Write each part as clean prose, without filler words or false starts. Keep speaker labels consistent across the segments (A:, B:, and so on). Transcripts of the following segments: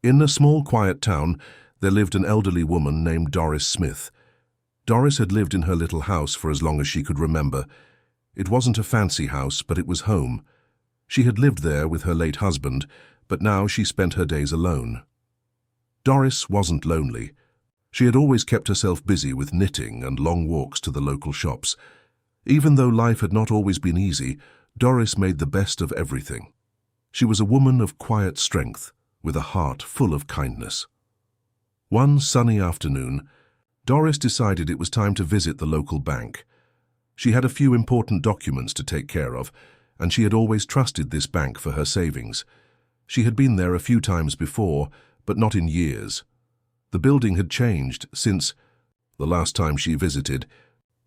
A: In a small, quiet town, there lived an elderly woman named Doris Smith. Doris had lived in her little house for as long as she could remember. It wasn't a fancy house, but it was home. She had lived there with her late husband, but now she spent her days alone. Doris wasn't lonely. She had always kept herself busy with knitting and long walks to the local shops. Even though life had not always been easy, Doris made the best of everything. She was a woman of quiet strength, with a heart full of kindness. One sunny afternoon, Doris decided it was time to visit the local bank. She had a few important documents to take care of, and she had always trusted this bank for her savings. She had been there a few times before, but not in years. The building had changed since the last time she visited.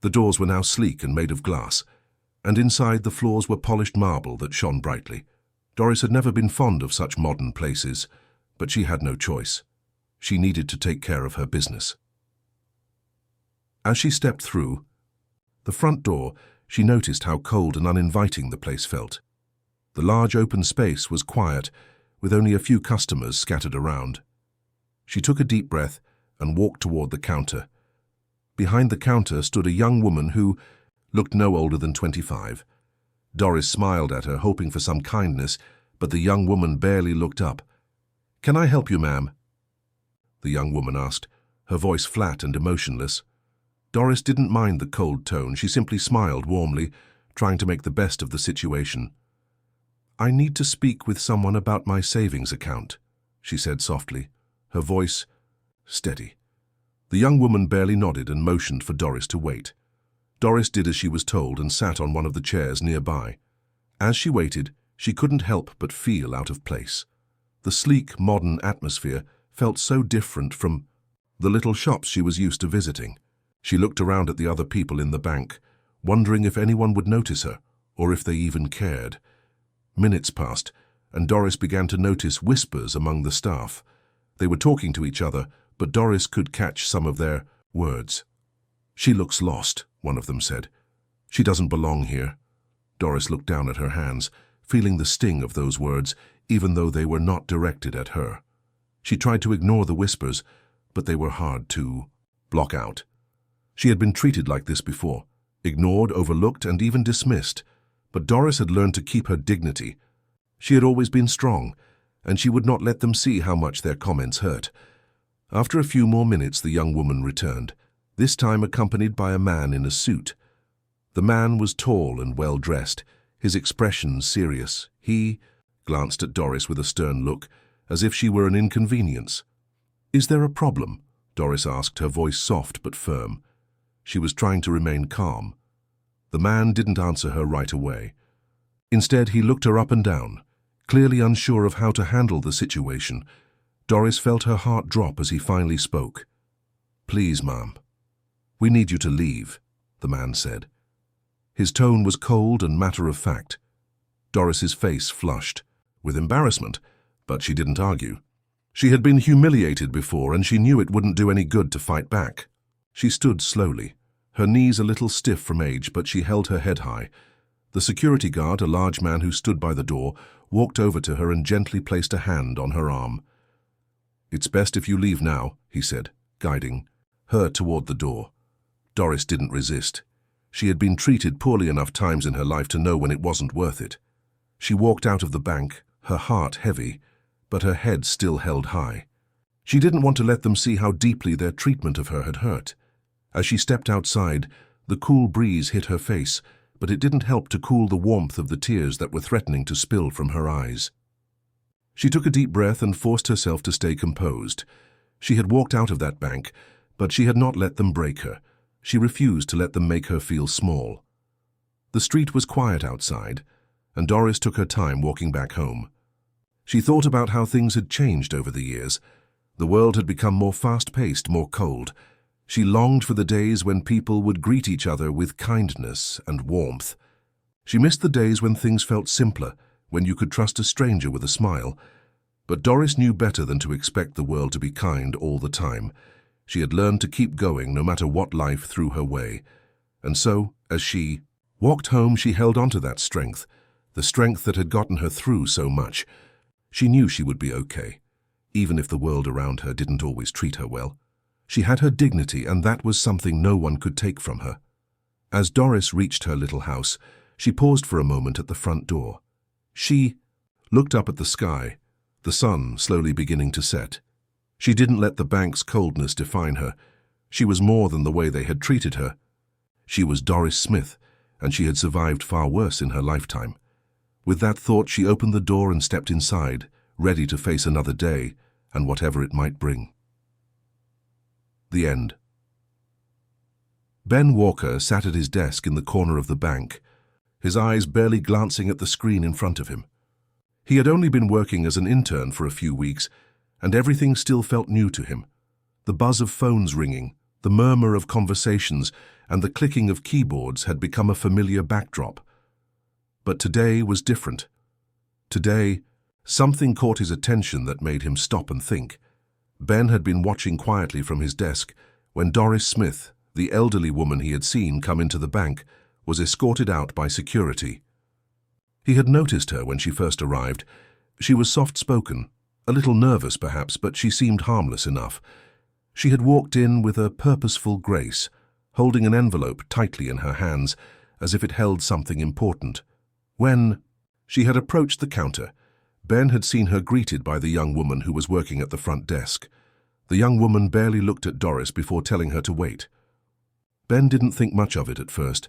A: The doors were now sleek and made of glass, and inside the floors were polished marble that shone brightly. Doris had never been fond of such modern places, but she had no choice. She needed to take care of her business. As she stepped through the front door, she noticed how cold and uninviting the place felt. The large open space was quiet, with only a few customers scattered around. She took a deep breath and walked toward the counter. Behind the counter stood a young woman who looked no older than 25. Doris smiled at her, hoping for some kindness, but the young woman barely looked up. "Can I help you, ma'am?" the young woman asked, her voice flat and emotionless. Doris didn't mind the cold tone. She simply smiled warmly, trying to make the best of the situation. "I need to speak with someone about my savings account," she said softly, her voice steady. The young woman barely nodded and motioned for Doris to wait. Doris did as she was told and sat on one of the chairs nearby. As she waited, she couldn't help but feel out of place. The sleek, modern atmosphere felt so different from the little shops she was used to visiting. She looked around at the other people in the bank, wondering if anyone would notice her, or if they even cared. Minutes passed, and Doris began to notice whispers among the staff. They were talking to each other, but Doris could catch some of their words. "She looks lost," one of them said. "She doesn't belong here." Doris looked down at her hands, feeling the sting of those words, even though they were not directed at her. She tried to ignore the whispers, but they were hard to block out. She had been treated like this before, ignored, overlooked, and even dismissed. But Doris had learned to keep her dignity. She had always been strong, and she would not let them see how much their comments hurt. After a few more minutes, the young woman returned, this time accompanied by a man in a suit. The man was tall and well-dressed, his expression serious. He glanced at Doris with a stern look, as if she were an inconvenience. "Is there a problem?" Doris asked, her voice soft but firm. She was trying to remain calm. The man didn't answer her right away. Instead, he looked her up and down, clearly unsure of how to handle the situation. Doris felt her heart drop as he finally spoke. "Please, ma'am, we need you to leave," the man said. His tone was cold and matter-of-fact. Doris's face flushed, with embarrassment, but she didn't argue. She had been humiliated before, and she knew it wouldn't do any good to fight back. She stood slowly, her knees a little stiff from age, but she held her head high. The security guard, a large man who stood by the door, walked over to her and gently placed a hand on her arm. "It's best if you leave now," he said, guiding her toward the door. Doris didn't resist. She had been treated poorly enough times in her life to know when it wasn't worth it. She walked out of the bank, her heart heavy, but her head still held high. She didn't want to let them see how deeply their treatment of her had hurt. As she stepped outside, the cool breeze hit her face, but it didn't help to cool the warmth of the tears that were threatening to spill from her eyes. She took a deep breath and forced herself to stay composed. She had walked out of that bank, but she had not let them break her. She refused to let them make her feel small. The street was quiet outside, and Doris took her time walking back home. She thought about how things had changed over the years. The world had become more fast-paced, more cold. She longed for the days when people would greet each other with kindness and warmth. She missed the days when things felt simpler, when you could trust a stranger with a smile. But Doris knew better than to expect the world to be kind all the time. She had learned to keep going no matter what life threw her way. And so, as she walked home, she held on to that strength, the strength that had gotten her through so much. She knew she would be okay. even if the world around her didn't always treat her well. She had her dignity, and that was something no one could take from her. As Doris reached her little house, she paused for a moment at the front door. She looked up at the sky, the sun slowly beginning to set. She didn't let the bank's coldness define her. She was more than the way they had treated her. She was Doris Smith, and she had survived far worse in her lifetime. With that thought, she opened the door and stepped inside, ready to face another day and whatever it might bring. The end. Ben Walker sat at his desk in the corner of the bank, his eyes barely glancing at the screen in front of him. He had only been working as an intern for a few weeks, and everything still felt new to him. The buzz of phones ringing, the murmur of conversations, and the clicking of keyboards had become a familiar backdrop. But today was different. Today, something caught his attention that made him stop and think. Ben had been watching quietly from his desk when Doris Smith, the elderly woman he had seen come into the bank, was escorted out by security. He had noticed her when she first arrived. She was soft-spoken, a little nervous perhaps, but she seemed harmless enough. She had walked in with a purposeful grace, holding an envelope tightly in her hands, as if it held something important. When she had approached the counter, Ben had seen her greeted by the young woman who was working at the front desk. The young woman barely looked at Doris before telling her to wait. Ben didn't think much of it at first.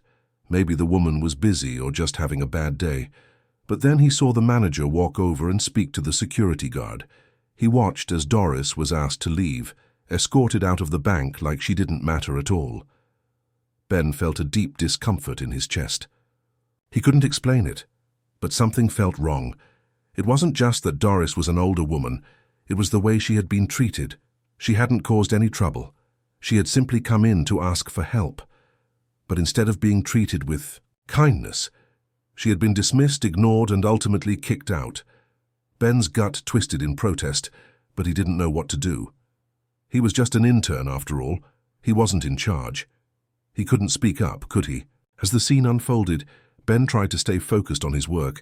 A: Maybe the woman was busy or just having a bad day. But then he saw the manager walk over and speak to the security guard. He watched as Doris was asked to leave, escorted out of the bank like she didn't matter at all. Ben felt a deep discomfort in his chest. He couldn't explain it, but something felt wrong. It wasn't just that Doris was an older woman, it was the way she had been treated. She hadn't caused any trouble. She had simply come in to ask for help. But instead of being treated with kindness, she had been dismissed, ignored, and ultimately kicked out. Ben's gut twisted in protest, but he didn't know what to do. He was just an intern, after all. He wasn't in charge. He couldn't speak up, could he? As the scene unfolded, Ben tried to stay focused on his work,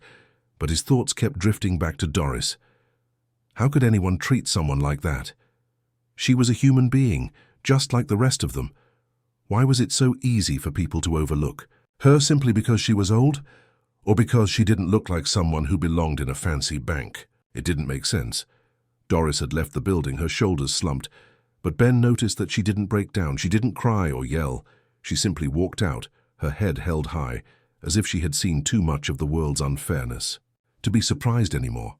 A: but his thoughts kept drifting back to Doris. How could anyone treat someone like that? She was a human being, just like the rest of them. Why was it so easy for people to overlook her simply because she was old? Or because she didn't look like someone who belonged in a fancy bank? It didn't make sense. Doris had left the building, her shoulders slumped, but Ben noticed that she didn't break down, she didn't cry or yell. She simply walked out, her head held high, as if she had seen too much of the world's unfairness to be surprised anymore.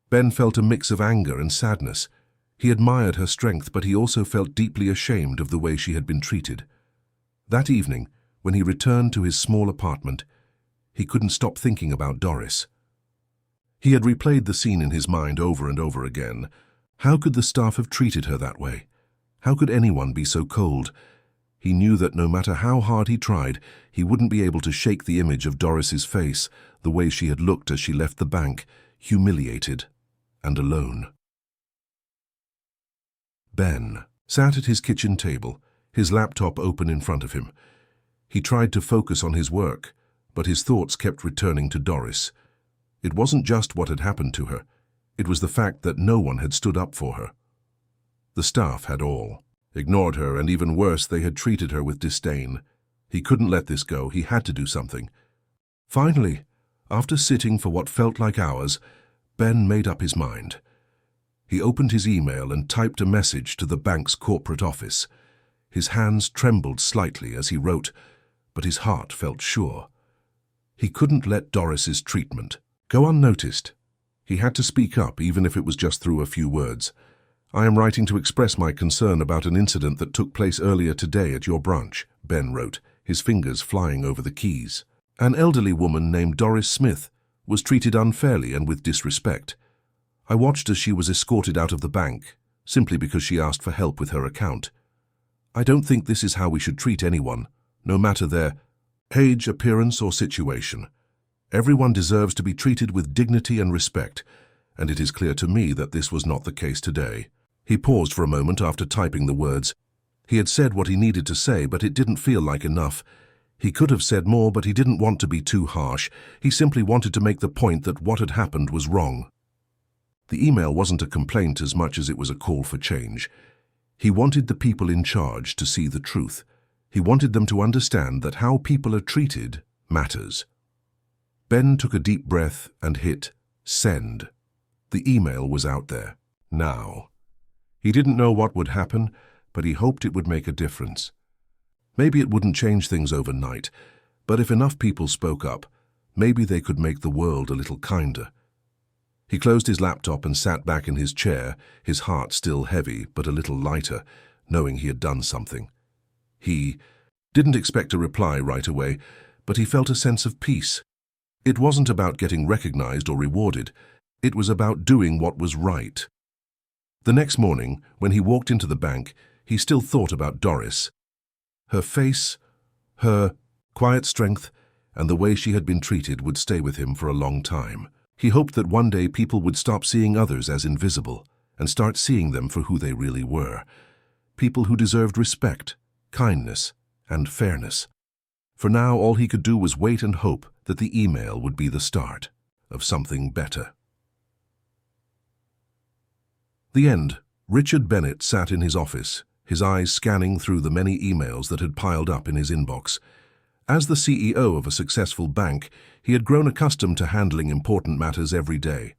A: Ben felt a mix of anger and sadness. He admired her strength, but he also felt deeply ashamed of the way she had been treated. That evening, when he returned to his small apartment, he couldn't stop thinking about Doris. He had replayed the scene in his mind over and over again. How could the staff have treated her that way? How could anyone be so cold? He knew that no matter how hard he tried, he wouldn't be able to shake the image of Doris's face, the way she had looked as she left the bank, humiliated and alone. Ben sat at his kitchen table, his laptop open in front of him. He tried to focus on his work, but his thoughts kept returning to Doris. It wasn't just what had happened to her. It was the fact that no one had stood up for her. The staff had all ignored her, and even worse, they had treated her with disdain. He couldn't let this go. He had to do something. Finally, after sitting for what felt like hours, Ben made up his mind. He opened his email and typed a message to the bank's corporate office. His hands trembled slightly as he wrote, but his heart felt sure. He couldn't let Doris's treatment go unnoticed. He had to speak up, even if it was just through a few words. "I am writing to express my concern about an incident that took place earlier today at your branch," Ben wrote, his fingers flying over the keys. "An elderly woman named Doris Smith was treated unfairly and with disrespect. I watched as she was escorted out of the bank, simply because she asked for help with her account. I don't think this is how we should treat anyone, no matter their age, appearance, or situation. Everyone deserves to be treated with dignity and respect, and it is clear to me that this was not the case today." He paused for a moment after typing the words. He had said what he needed to say, but it didn't feel like enough. He could have said more, but he didn't want to be too harsh. He simply wanted to make the point that what had happened was wrong. The email wasn't a complaint as much as it was a call for change. He wanted the people in charge to see the truth. He wanted them to understand that how people are treated matters. Ben took a deep breath and hit send. The email was out there. Now. He didn't know what would happen, but he hoped it would make a difference. Maybe it wouldn't change things overnight, but if enough people spoke up, maybe they could make the world a little kinder. He closed his laptop and sat back in his chair, his heart still heavy but a little lighter, knowing he had done something. He didn't expect a reply right away, but he felt a sense of peace. It wasn't about getting recognized or rewarded. It was about doing what was right. The next morning, when he walked into the bank, he still thought about Doris. Her face, her quiet strength, and the way she had been treated would stay with him for a long time. He hoped that one day people would stop seeing others as invisible and start seeing them for who they really were. People who deserved respect, kindness, and fairness. For now, all he could do was wait and hope that the email would be the start of something better. The end. Richard Bennett sat in his office, his eyes scanning through the many emails that had piled up in his inbox. As the CEO of a successful bank, he had grown accustomed to handling important matters every day.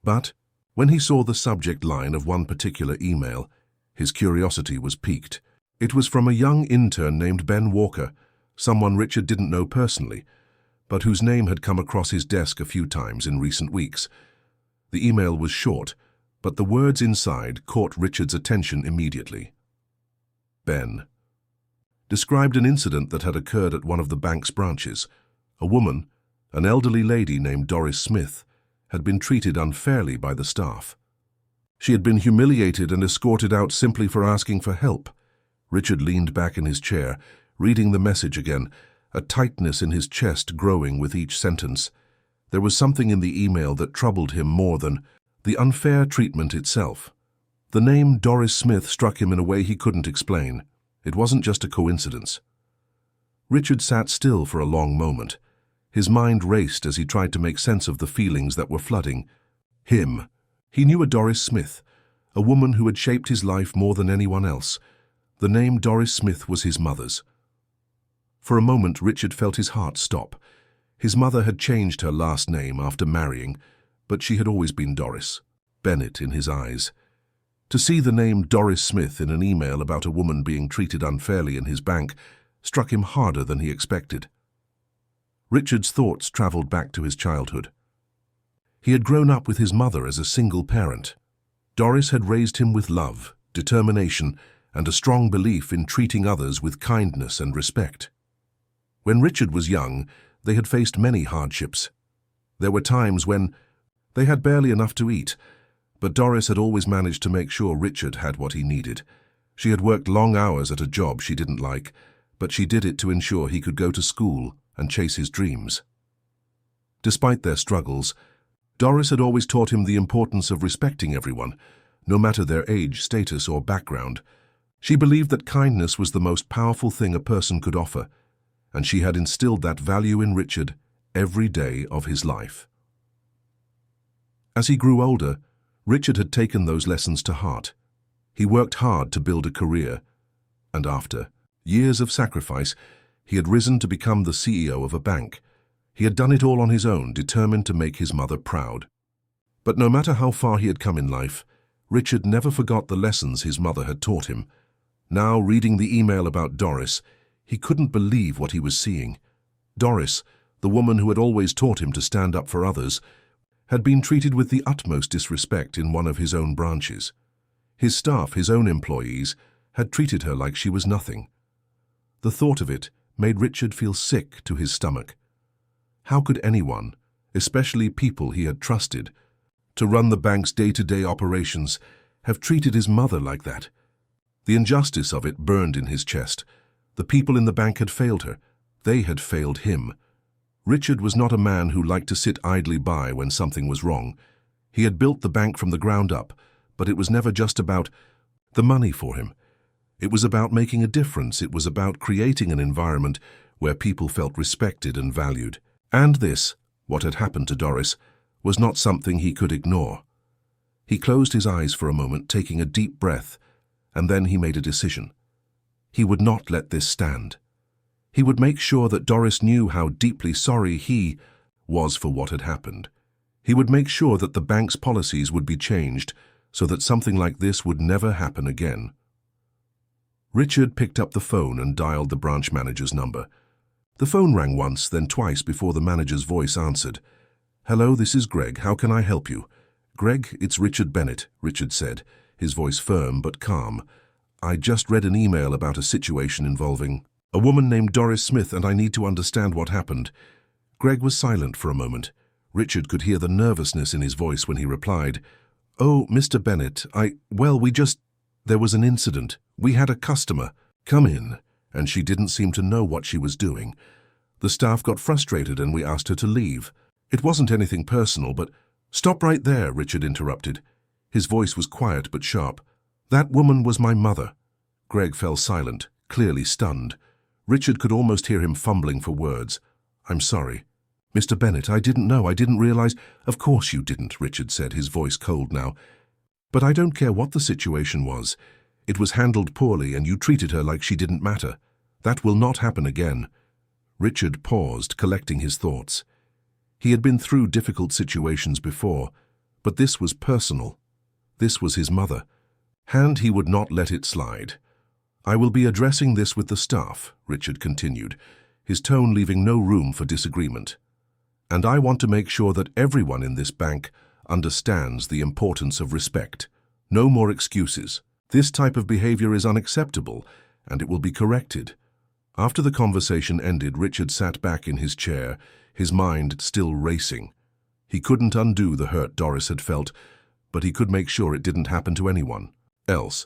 A: But when he saw the subject line of one particular email, his curiosity was piqued. It was from a young intern named Ben Walker, someone Richard didn't know personally, but whose name had come across his desk a few times in recent weeks. The email was short, but the words inside caught Richard's attention immediately. Ben described an incident that had occurred at one of the bank's branches. A woman, an elderly lady named Doris Smith, had been treated unfairly by the staff. She had been humiliated and escorted out simply for asking for help. Richard leaned back in his chair, reading the message again, a tightness in his chest growing with each sentence. There was something in the email that troubled him more than the unfair treatment itself. The name Doris Smith struck him in a way he couldn't explain. It wasn't just a coincidence. Richard sat still for a long moment. His mind raced as he tried to make sense of the feelings that were flooding him. He knew a Doris Smith, a woman who had shaped his life more than anyone else. The name Doris Smith was his mother's. For a moment, Richard felt his heart stop. His mother had changed her last name after marrying, but she had always been Doris. Bennett in his eyes. To see the name Doris Smith in an email about a woman being treated unfairly in his bank struck him harder than he expected. Richard's thoughts traveled back to his childhood. He had grown up with his mother as a single parent. Doris had raised him with love, determination, and a strong belief in treating others with kindness and respect. When Richard was young, they had faced many hardships. There were times when they had barely enough to eat, but Doris had always managed to make sure Richard had what he needed. She had worked long hours at a job she didn't like, but she did it to ensure he could go to school and chase his dreams. Despite their struggles, Doris had always taught him the importance of respecting everyone, no matter their age, status, or background. She believed that kindness was the most powerful thing a person could offer, and she had instilled that value in Richard every day of his life. As he grew older, Richard had taken those lessons to heart. He worked hard to build a career, and after years of sacrifice, he had risen to become the CEO of a bank. He had done it all on his own, determined to make his mother proud. But no matter how far he had come in life, Richard never forgot the lessons his mother had taught him. Now, reading the email about Doris, he couldn't believe what he was seeing. Doris, the woman who had always taught him to stand up for others, had been treated with the utmost disrespect in one of his own branches. His staff, his own employees, had treated her like she was nothing. The thought of it made Richard feel sick to his stomach. How could anyone, especially people he had trusted, to run the bank's day-to-day operations, have treated his mother like that? The injustice of it burned in his chest. The people in the bank had failed her. They had failed him. Richard was not a man who liked to sit idly by when something was wrong. He had built the bank from the ground up, but it was never just about the money for him. It was about making a difference. It was about creating an environment where people felt respected and valued. And this, what had happened to Doris, was not something he could ignore. He closed his eyes for a moment, taking a deep breath, and then he made a decision. He would not let this stand. He would make sure that Doris knew how deeply sorry he was for what had happened. He would make sure that the bank's policies would be changed so that something like this would never happen again. Richard picked up the phone and dialed the branch manager's number. The phone rang once, then twice before the manager's voice answered. "Hello, this is Greg. How can I help you?" "Greg, it's Richard Bennett," Richard said, his voice firm but calm. "I just read an email about a situation involving a woman named Doris Smith, and I need to understand what happened." Greg was silent for a moment. Richard could hear the nervousness in his voice when he replied, "Oh, Mr. Bennett, there was an incident. We had a customer come in, and she didn't seem to know what she was doing. The staff got frustrated and we asked her to leave. It wasn't anything personal, but—" "Stop right there," Richard interrupted. His voice was quiet but sharp. "That woman was my mother." Greg fell silent, clearly stunned. Richard could almost hear him fumbling for words. "I'm sorry. Mr. Bennett, I didn't know. I didn't realize—" "Of course you didn't," Richard said, his voice cold now. "But I don't care what the situation was. It was handled poorly and you treated her like she didn't matter. That will not happen again." Richard paused, collecting his thoughts. He had been through difficult situations before, but this was personal. This was his mother, and he would not let it slide. "I will be addressing this with the staff," Richard continued, his tone leaving no room for disagreement. "And I want to make sure that everyone in this bank understands the importance of respect. No more excuses. This type of behavior is unacceptable, and it will be corrected." After the conversation ended, Richard sat back in his chair, his mind still racing. He couldn't undo the hurt Doris had felt, but he could make sure it didn't happen to anyone else.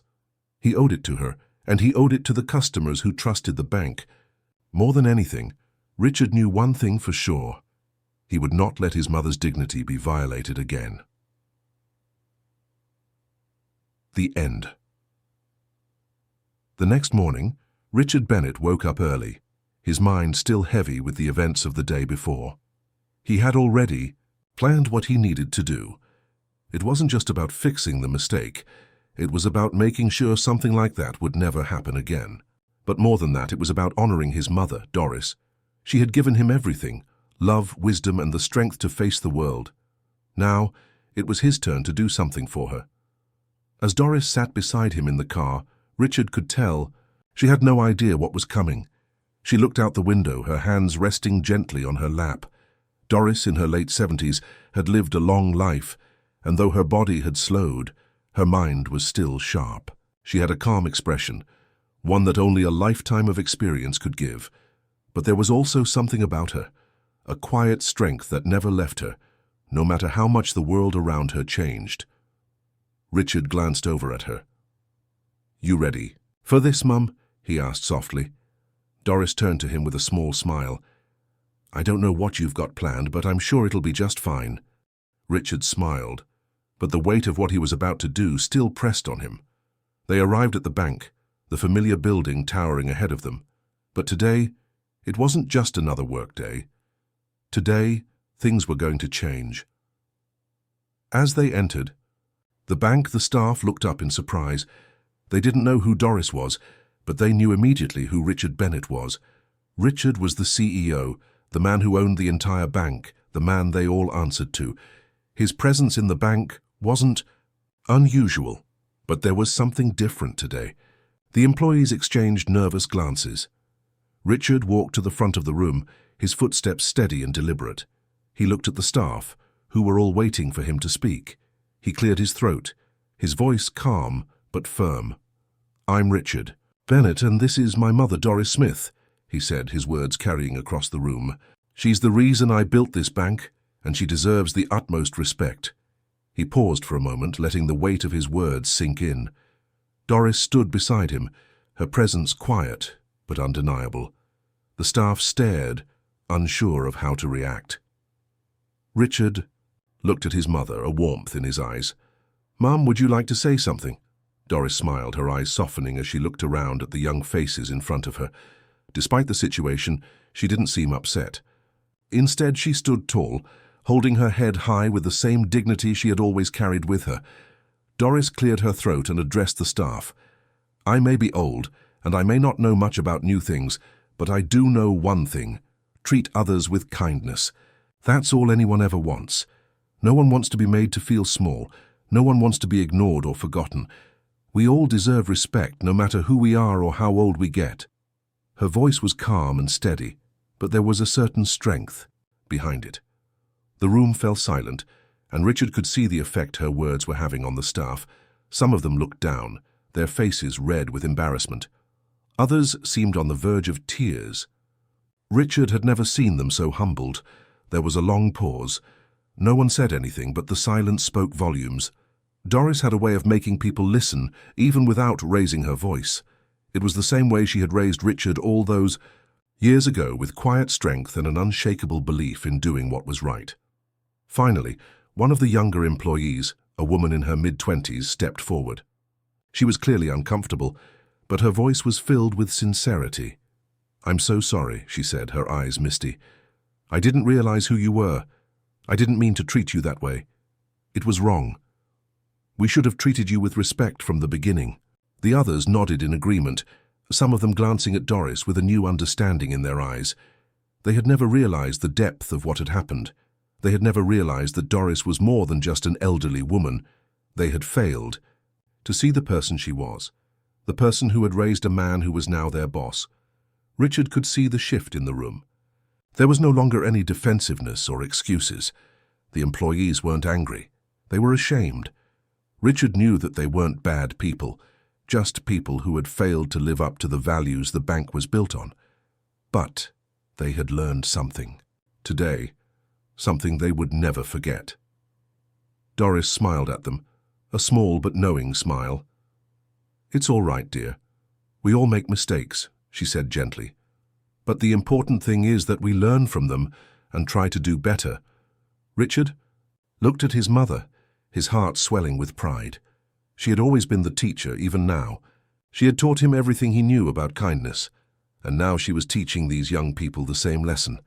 A: He owed it to her, and he owed it to the customers who trusted the bank. More than anything, Richard knew one thing for sure. He would not let his mother's dignity be violated again. The end. The next morning, Richard Bennett woke up early, his mind still heavy with the events of the day before. He had already planned what he needed to do. It wasn't just about fixing the mistake. It was about making sure something like that would never happen again. But more than that, it was about honoring his mother, Doris. She had given him everything: love, wisdom, and the strength to face the world. Now, it was his turn to do something for her. As Doris sat beside him in the car, Richard could tell she had no idea what was coming. She looked out the window, her hands resting gently on her lap. Doris, in her late 70s, had lived a long life, and though her body had slowed, her mind was still sharp. She had a calm expression, one that only a lifetime of experience could give. But there was also something about her, a quiet strength that never left her, no matter how much the world around her changed. Richard glanced over at her. "You ready for this, Mum?" he asked softly. Doris turned to him with a small smile. "I don't know what you've got planned, but I'm sure it'll be just fine." Richard smiled, but the weight of what he was about to do still pressed on him. They arrived at the bank, the familiar building towering ahead of them. But today, it wasn't just another workday. Today, things were going to change. As they entered the staff looked up in surprise. They didn't know who Doris was, but they knew immediately who Richard Bennett was. Richard was the CEO, the man who owned the entire bank, the man they all answered to. His presence in the bank wasn't unusual, but there was something different today. The employees exchanged nervous glances. Richard walked to the front of the room, his footsteps steady and deliberate. He looked at the staff, who were all waiting for him to speak. He cleared his throat, his voice calm but firm. "I'm Richard Bennett, and this is my mother, Doris Smith," he said, his words carrying across the room. "She's the reason I built this bank, and she deserves the utmost respect." He paused for a moment, letting the weight of his words sink in. Doris stood beside him, her presence quiet but undeniable. The staff stared, unsure of how to react. Richard looked at his mother, a warmth in his eyes. "Mum, would you like to say something?" Doris smiled, her eyes softening as she looked around at the young faces in front of her. Despite the situation, she didn't seem upset. Instead, she stood tall, holding her head high with the same dignity she had always carried with her. Doris cleared her throat and addressed the staff. "I may be old, and I may not know much about new things, but I do know one thing. Treat others with kindness. That's all anyone ever wants. No one wants to be made to feel small. No one wants to be ignored or forgotten. We all deserve respect, no matter who we are or how old we get." Her voice was calm and steady, but there was a certain strength behind it. The room fell silent, and Richard could see the effect her words were having on the staff. Some of them looked down, their faces red with embarrassment. Others seemed on the verge of tears. Richard had never seen them so humbled. There was a long pause. No one said anything, but the silence spoke volumes. Doris had a way of making people listen, even without raising her voice. It was the same way she had raised Richard all those years ago, with quiet strength and an unshakable belief in doing what was right. Finally, one of the younger employees, a woman in her mid-20s, stepped forward. She was clearly uncomfortable, but her voice was filled with sincerity. "I'm so sorry," she said, her eyes misty. "I didn't realize who you were. I didn't mean to treat you that way. It was wrong. We should have treated you with respect from the beginning." The others nodded in agreement, some of them glancing at Doris with a new understanding in their eyes. They had never realized the depth of what had happened. They had never realized that Doris was more than just an elderly woman. They had failed to see the person she was, the person who had raised a man who was now their boss. Richard could see the shift in the room. There was no longer any defensiveness or excuses. The employees weren't angry. They were ashamed. Richard knew that they weren't bad people, just people who had failed to live up to the values the bank was built on. But they had learned something. Today, something they would never forget. Doris smiled at them, a small but knowing smile. "It's all right, dear. We all make mistakes," she said gently. "But the important thing is that we learn from them and try to do better." Richard looked at his mother, his heart swelling with pride. She had always been the teacher, even now. She had taught him everything he knew about kindness, and now she was teaching these young people the same lesson.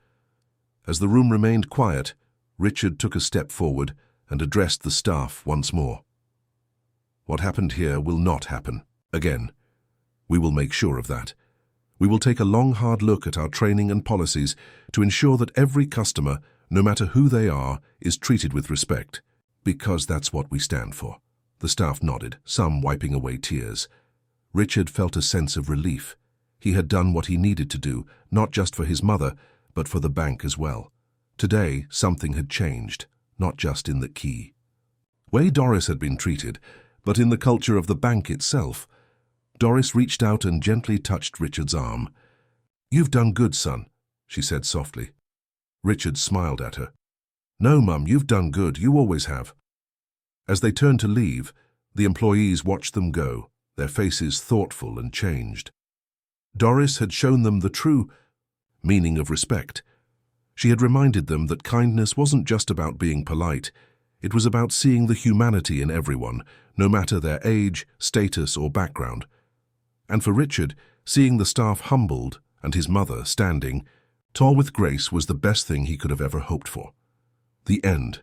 A: As the room remained quiet, Richard took a step forward and addressed the staff once more. "What happened here will not happen again. We will make sure of that. We will take a long, hard look at our training and policies to ensure that every customer, no matter who they are, is treated with respect, because that's what we stand for." The staff nodded, some wiping away tears. Richard felt a sense of relief. He had done what he needed to do, not just for his mother, but for the bank as well. Today, something had changed, not just in the key way Doris had been treated, but in the culture of the bank itself. Doris reached out and gently touched Richard's arm. "You've done good, son," she said softly. Richard smiled at her. "No, Mum, you've done good. You always have." As they turned to leave, the employees watched them go, their faces thoughtful and changed. Doris had shown them the true meaning of respect. She had reminded them that kindness wasn't just about being polite. It was about seeing the humanity in everyone, no matter their age, status, or background. And for Richard, seeing the staff humbled and his mother standing tall with grace was the best thing he could have ever hoped for. The end.